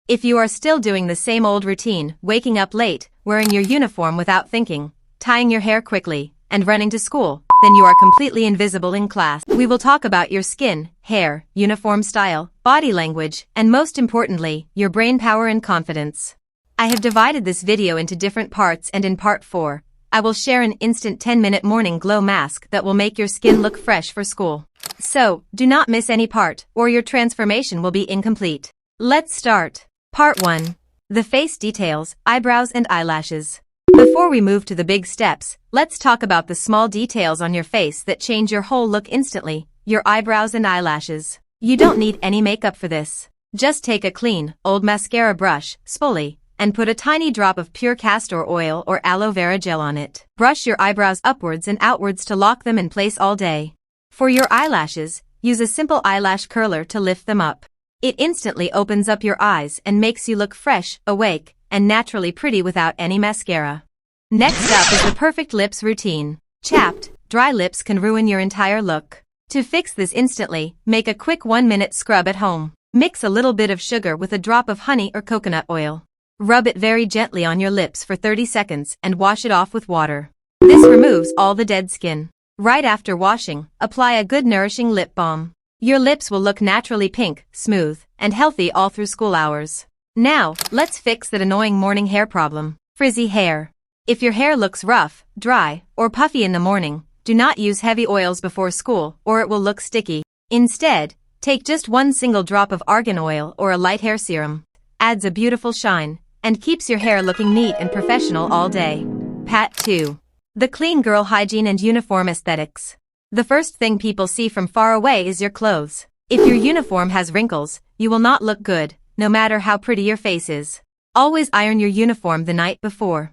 If you are still doing the same old routine, waking up late, wearing your uniform without thinking, tying your hair quickly, and running to school, then you are completely invisible in class. We will talk about your skin, hair, uniform style, body language, and most importantly, your brain power and confidence. I have divided this video into different parts, and in part 4, I will share an instant 10-minute morning glow mask that will make your skin look fresh for school. So, do not miss any part, or your transformation will be incomplete. Let's start. Part 1. The face details, eyebrows and eyelashes. Before we move to the big steps, let's talk about the small details on your face that change your whole look instantly, your eyebrows and eyelashes. You don't need any makeup for this. Just take a clean, old mascara brush, spoolie, and put a tiny drop of pure castor oil or aloe vera gel on it. Brush your eyebrows upwards and outwards to lock them in place all day. For your eyelashes, use a simple eyelash curler to lift them up. It instantly opens up your eyes and makes you look fresh, awake, and naturally pretty without any mascara. Next up is the perfect lips routine. Chapped, dry lips can ruin your entire look. To fix this instantly, make a quick 1-minute scrub at home. Mix a little bit of sugar with a drop of honey or coconut oil. Rub it very gently on your lips for 30 seconds and wash it off with water. This removes all the dead skin. Right after washing, apply a good nourishing lip balm. Your lips will look naturally pink, smooth, and healthy all through school hours. Now, let's fix that annoying morning hair problem. Frizzy hair. If your hair looks rough, dry, or puffy in the morning, do not use heavy oils before school or it will look sticky. Instead, take just one single drop of argan oil or a light hair serum. Adds a beautiful shine and keeps your hair looking neat and professional all day. Part 2. The clean girl hygiene and uniform aesthetics. The first thing people see from far away is your clothes. If your uniform has wrinkles, you will not look good, no matter how pretty your face is. Always iron your uniform the night before.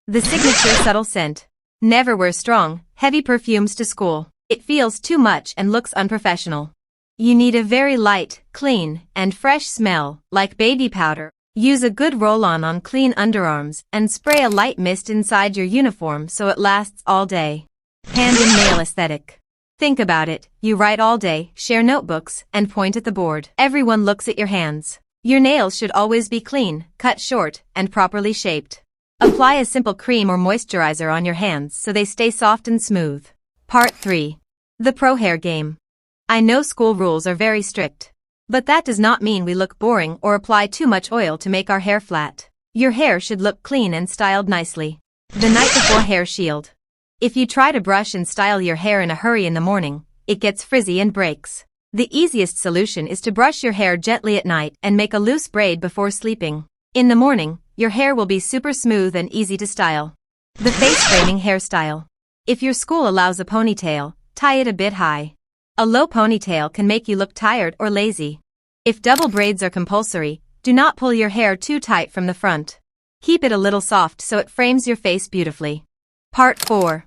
The signature subtle scent. Never wear strong, heavy perfumes to school. It feels too much and looks unprofessional. You need a very light, clean, and fresh smell, like baby powder. Use a good roll-on on clean underarms and spray a light mist inside your uniform so it lasts all day. Hand and nail aesthetic. Think about it, you write all day, share notebooks, and point at the board. Everyone looks at your hands. Your nails should always be clean, cut short, and properly shaped. Apply a simple cream or moisturizer on your hands so they stay soft and smooth. Part 3. The pro hair game. I know school rules are very strict. But that does not mean we look boring or apply too much oil to make our hair flat. Your hair should look clean and styled nicely. The night before hair shield. If you try to brush and style your hair in a hurry in the morning, it gets frizzy and breaks. The easiest solution is to brush your hair gently at night and make a loose braid before sleeping. In the morning, your hair will be super smooth and easy to style. The face framing hairstyle. If your school allows a ponytail, tie it a bit high. A low ponytail can make you look tired or lazy. If double braids are compulsory, do not pull your hair too tight from the front. Keep it a little soft so it frames your face beautifully. Part 4.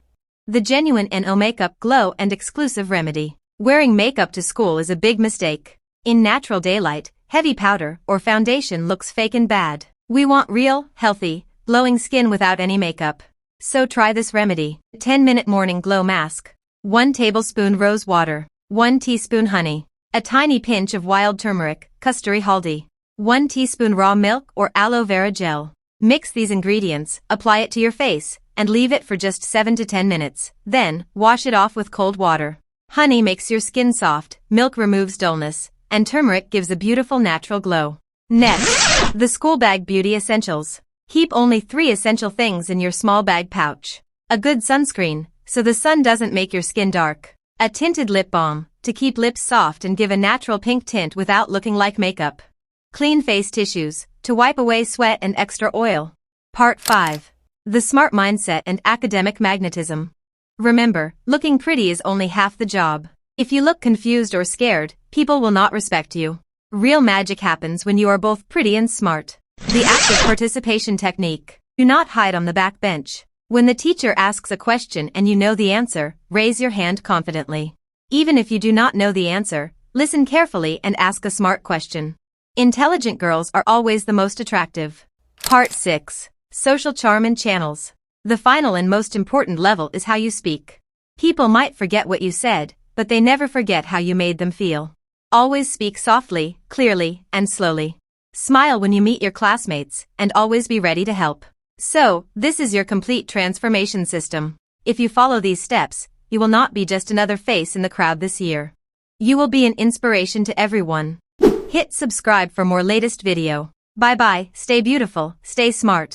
The genuine NO makeup glow and exclusive remedy. Wearing makeup to school is a big mistake. In natural daylight, heavy powder or foundation looks fake and bad. We want real, healthy, glowing skin without any makeup. So try this remedy. 10-minute morning glow mask. 1 tablespoon rose water. 1 teaspoon honey. A tiny pinch of wild turmeric, kasturi haldi. 1 teaspoon raw milk or aloe vera gel. Mix these ingredients, apply it to your face, and leave it for just 7 to 10 minutes. Then, wash it off with cold water. Honey makes your skin soft, milk removes dullness, and turmeric gives a beautiful natural glow. Next, the school bag beauty essentials. Keep only 3 essential things in your small bag pouch. A good sunscreen, so the sun doesn't make your skin dark. A tinted lip balm, to keep lips soft and give a natural pink tint without looking like makeup. Clean face tissues, to wipe away sweat and extra oil. Part 5. The smart mindset and academic magnetism. Remember, looking pretty is only half the job. If you look confused or scared, people will not respect you. Real magic happens when you are both pretty and smart. The active participation technique. Do not hide on the back bench. When the teacher asks a question and you know the answer, raise your hand confidently. Even if you do not know the answer, listen carefully and ask a smart question. Intelligent girls are always the most attractive. Part 6. Social charm and channels. The final and most important level is how you speak. People might forget what you said, but they never forget how you made them feel. Always speak softly, clearly, and slowly. Smile when you meet your classmates, and always be ready to help. So, this is your complete transformation system. If you follow these steps, you will not be just another face in the crowd this year. You will be an inspiration to everyone. Hit subscribe for more latest video. Bye bye, stay beautiful, stay smart.